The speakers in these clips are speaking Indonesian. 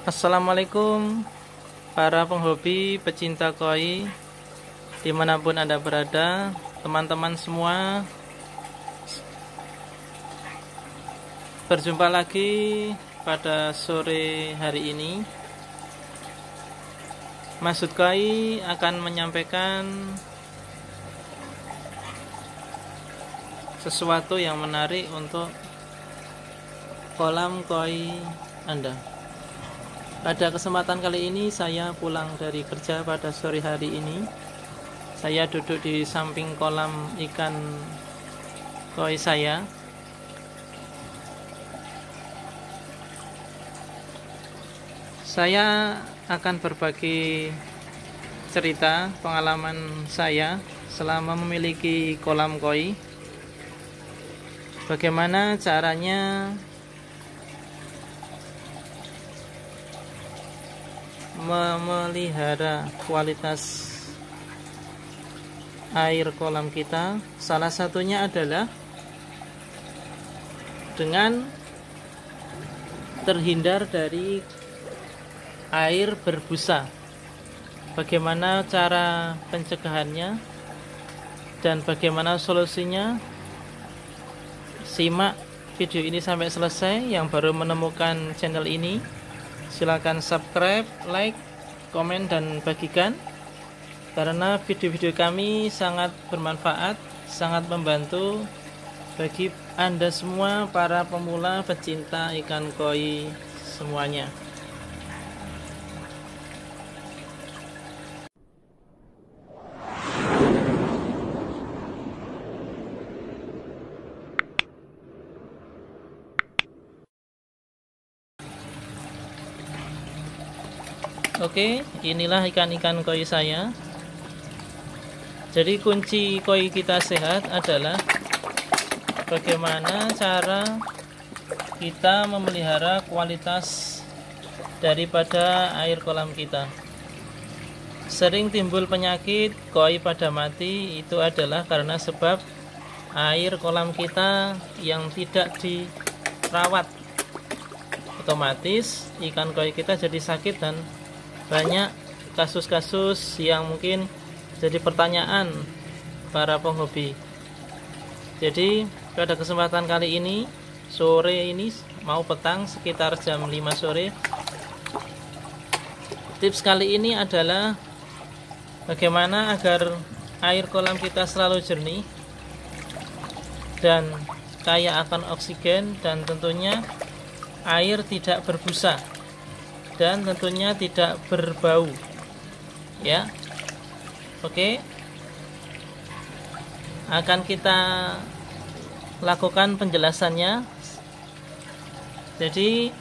Assalamualaikum para penghobi pecinta koi dimanapun Anda berada, teman-teman semua. Berjumpa lagi pada sore hari ini. Masud Koi akan menyampaikan sesuatu yang menarik untuk kolam koi Anda. Pada kesempatan kali ini saya pulang dari kerja pada sore hari ini. Saya duduk di samping kolam ikan koi saya. Saya akan berbagi cerita pengalaman saya selama memiliki kolam koi. Bagaimana caranya memelihara kualitas air kolam kita. Salah satunya adalah dengan terhindar dari air berbusa. Bagaimana cara pencegahannya dan bagaimana solusinya? Simak video ini sampai selesai. Yang baru menemukan channel ini, silakan subscribe, like, komen, dan bagikan, karena video-video kami sangat bermanfaat, sangat membantu bagi Anda semua para pemula pecinta ikan koi semuanya. Oke, inilah ikan-ikan koi saya. Jadi kunci koi kita sehat adalah bagaimana cara kita memelihara kualitas daripada air kolam kita. Sering timbul penyakit koi pada mati, itu adalah karena sebab air kolam kita yang tidak dirawat. Otomatis ikan koi kita jadi sakit dan banyak kasus-kasus yang mungkin jadi pertanyaan para penghobi. Jadi pada kesempatan kali ini, sore ini mau petang sekitar jam 5 sore, tips kali ini adalah bagaimana agar air kolam kita selalu jernih dan kaya akan oksigen, dan tentunya air tidak berbusa dan tentunya tidak berbau, ya. Oke, akan kita lakukan penjelasannya. Jadi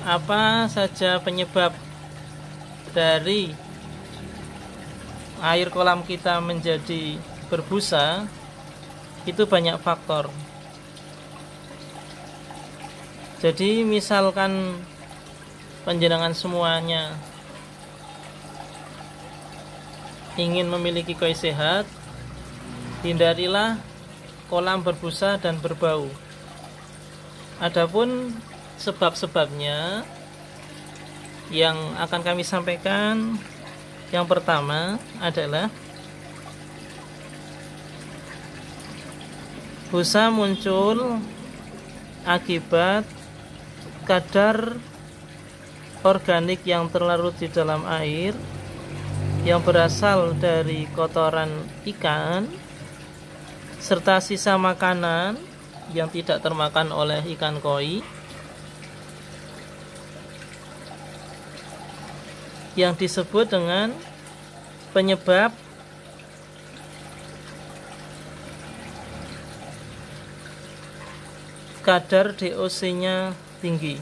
apa saja penyebab dari air kolam kita menjadi berbusa? Itu banyak faktor. Jadi misalkan panjenengan semuanya ingin memiliki koi sehat, hindarilah kolam berbusa dan berbau. Adapun sebab-sebabnya yang akan kami sampaikan, yang pertama adalah busa muncul akibat kadar organik yang terlarut di dalam air yang berasal dari kotoran ikan serta sisa makanan yang tidak termakan oleh ikan koi yang disebut dengan penyebab kadar DOC-nya tinggi.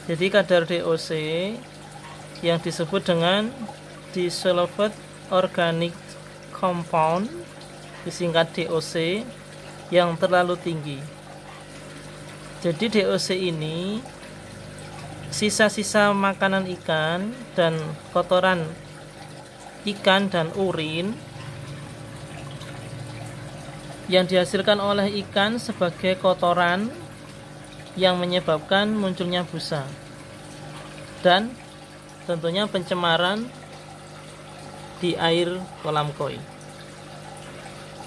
Jadi kadar DOC yang disebut dengan dissolved organic compound, disingkat DOC, yang terlalu tinggi. Jadi DOC ini sisa-sisa makanan ikan dan kotoran ikan dan urin yang dihasilkan oleh ikan sebagai kotoran yang menyebabkan munculnya busa dan tentunya pencemaran di air kolam koi.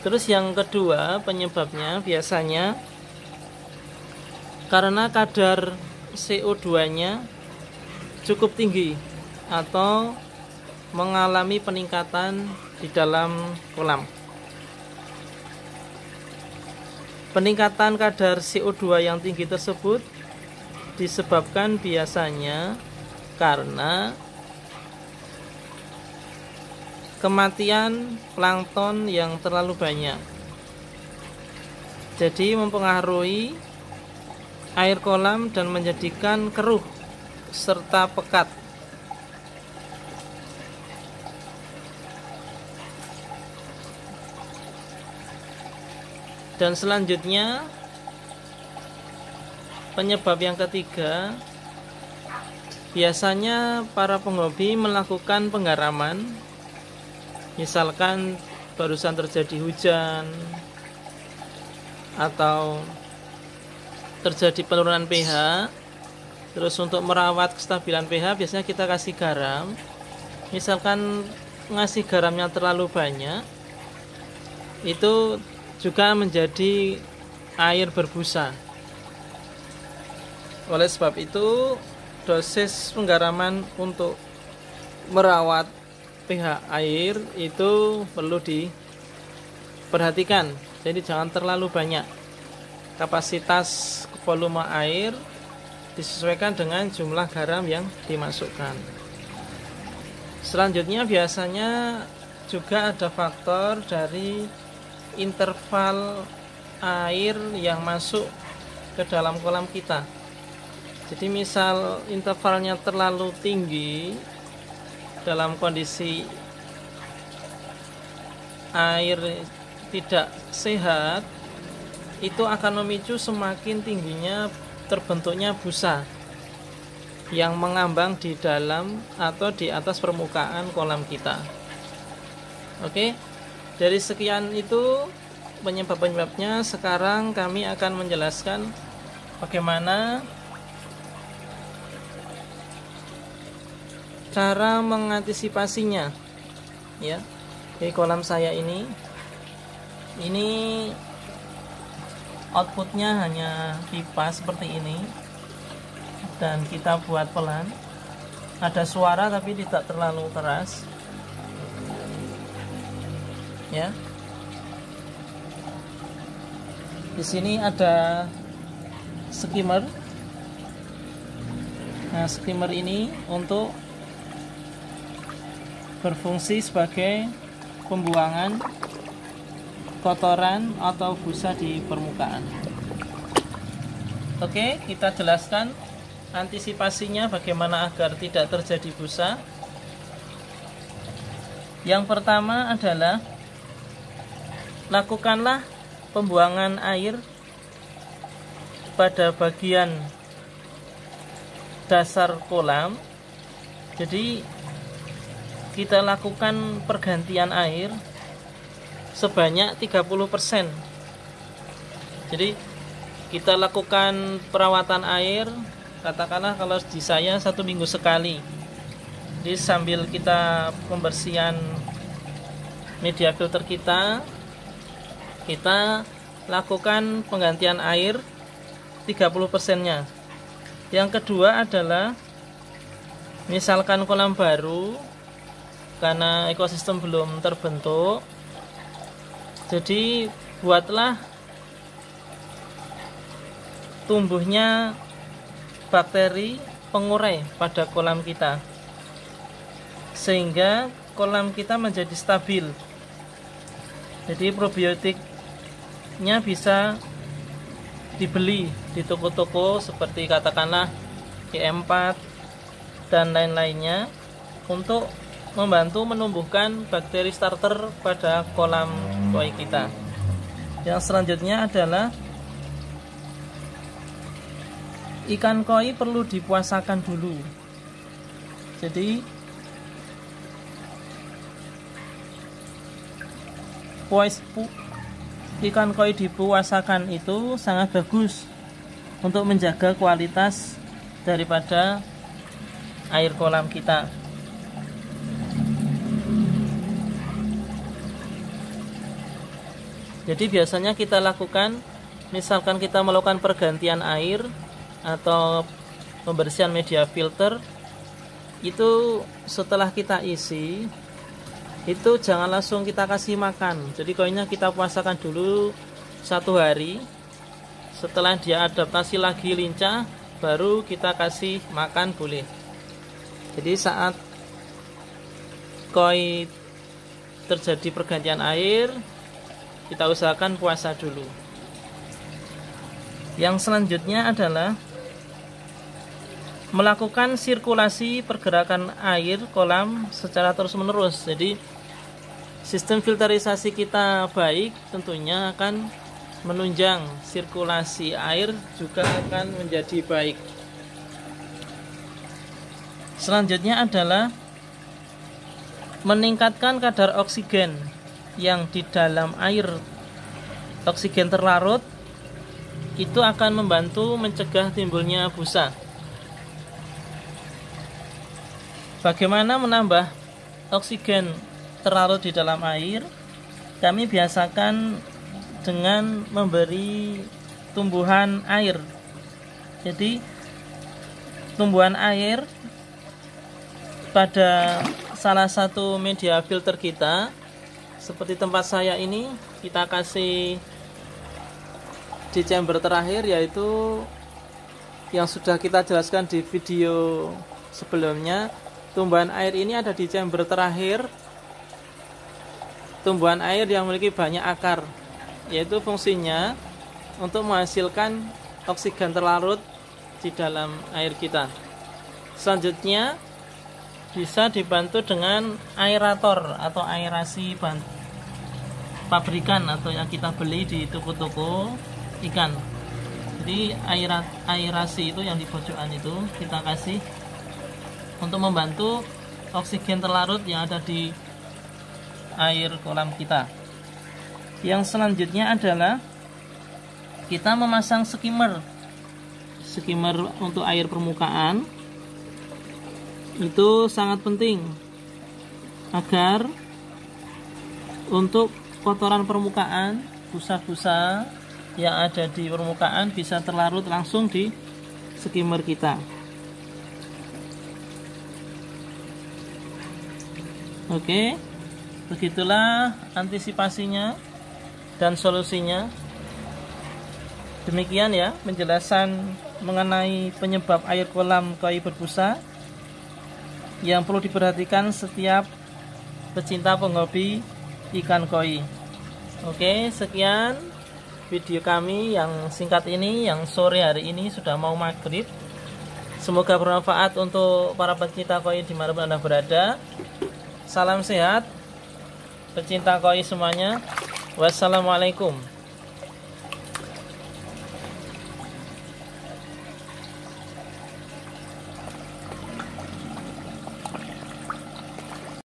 Terus yang kedua penyebabnya biasanya karena kadar CO2-nya cukup tinggi atau mengalami peningkatan di dalam kolam. Peningkatan kadar CO2 yang tinggi tersebut disebabkan biasanya karena kematian plankton yang terlalu banyak. Jadi mempengaruhi air kolam dan menjadikan keruh serta pekat. Dan selanjutnya penyebab yang ketiga, biasanya para penghobi melakukan penggaraman. Misalkan barusan terjadi hujan atau terjadi penurunan pH, terus untuk merawat kestabilan pH biasanya kita kasih garam. Misalkan ngasih garamnya terlalu banyak, itu juga menjadi air berbusa. Oleh sebab itu, dosis penggaraman untuk merawat pH air itu perlu diperhatikan. Jadi jangan terlalu banyak. Kapasitas volume air disesuaikan dengan jumlah garam yang dimasukkan. Selanjutnya biasanya juga ada faktor dari interval air yang masuk ke dalam kolam kita. Jadi misal intervalnya terlalu tinggi dalam kondisi air tidak sehat, itu akan memicu semakin tingginya terbentuknya busa yang mengambang di dalam atau di atas permukaan kolam kita. Oke. Dari sekian itu penyebab-penyebabnya, sekarang kami akan menjelaskan bagaimana cara mengantisipasinya. Ya, di kolam saya ini outputnya hanya pipa seperti ini, dan kita buat pelan. Ada suara tapi tidak terlalu keras. Ya, di sini ada skimmer. Nah, skimmer ini untuk berfungsi sebagai pembuangan kotoran atau busa di permukaan. Oke, kita jelaskan antisipasinya bagaimana agar tidak terjadi busa. Yang pertama adalah lakukanlah pembuangan air pada bagian dasar kolam. Jadi kita lakukan pergantian air sebanyak 30%. Jadi kita lakukan perawatan air, katakanlah kalau di saya 1 minggu sekali. Jadi sambil kita pembersihan media filter kita lakukan penggantian air 30%-nya. Yang kedua adalah misalkan kolam baru karena ekosistem belum terbentuk, jadi buatlah tumbuhnya bakteri pengurai pada kolam kita sehingga kolam kita menjadi stabil. Jadi probiotiknya bisa dibeli di toko-toko seperti katakanlah E4 dan lain-lainnya untuk membantu menumbuhkan bakteri starter pada kolam koi kita. Yang selanjutnya adalah ikan koi perlu dipuasakan dulu. Jadi ikan koi dipuasakan itu sangat bagus untuk menjaga kualitas daripada air kolam kita. Jadi biasanya kita lakukan, misalkan kita melakukan pergantian air atau pembersihan media filter, itu setelah kita isi, itu jangan langsung kita kasih makan. Jadi koinnya kita puasakan dulu 1 hari. Setelah dia adaptasi lagi lincah, baru kita kasih makan boleh. Jadi saat koi terjadi pergantian air, kita usahakan puasa dulu. Yang selanjutnya adalah melakukan sirkulasi pergerakan air kolam secara terus-menerus. Jadi sistem filterisasi kita baik, tentunya akan menunjang sirkulasi air juga akan menjadi baik. Selanjutnya adalah meningkatkan kadar oksigen yang di dalam air. Oksigen terlarut itu akan membantu mencegah timbulnya busa. Bagaimana menambah oksigen terlarut di dalam air? Kami biasakan dengan memberi tumbuhan air. Jadi tumbuhan air pada salah satu media filter kita, seperti tempat saya ini, kita kasih di chamber terakhir, yaitu yang sudah kita jelaskan di video sebelumnya. Tumbuhan air ini ada di chamber terakhir. Tumbuhan air yang memiliki banyak akar, yaitu fungsinya untuk menghasilkan oksigen terlarut di dalam air kita. Selanjutnya bisa dibantu dengan aerator atau aerasi pabrikan atau yang kita beli di toko-toko ikan. Jadi aerasi itu yang di pojokan itu kita kasih untuk membantu oksigen terlarut yang ada di air kolam kita. Yang selanjutnya adalah kita memasang skimmer untuk air permukaan. Itu sangat penting agar untuk kotoran permukaan, busa-busa yang ada di permukaan bisa terlarut langsung di skimmer kita. Oke, begitulah antisipasinya dan solusinya. Demikian ya penjelasan mengenai penyebab air kolam koi berbusa yang perlu diperhatikan setiap pecinta penghobi ikan koi. Oke, sekian video kami yang singkat ini, yang sore hari ini sudah mau maghrib. Semoga bermanfaat untuk para pecinta koi dimanapun Anda berada. Salam sehat pecinta koi semuanya. Wassalamualaikum.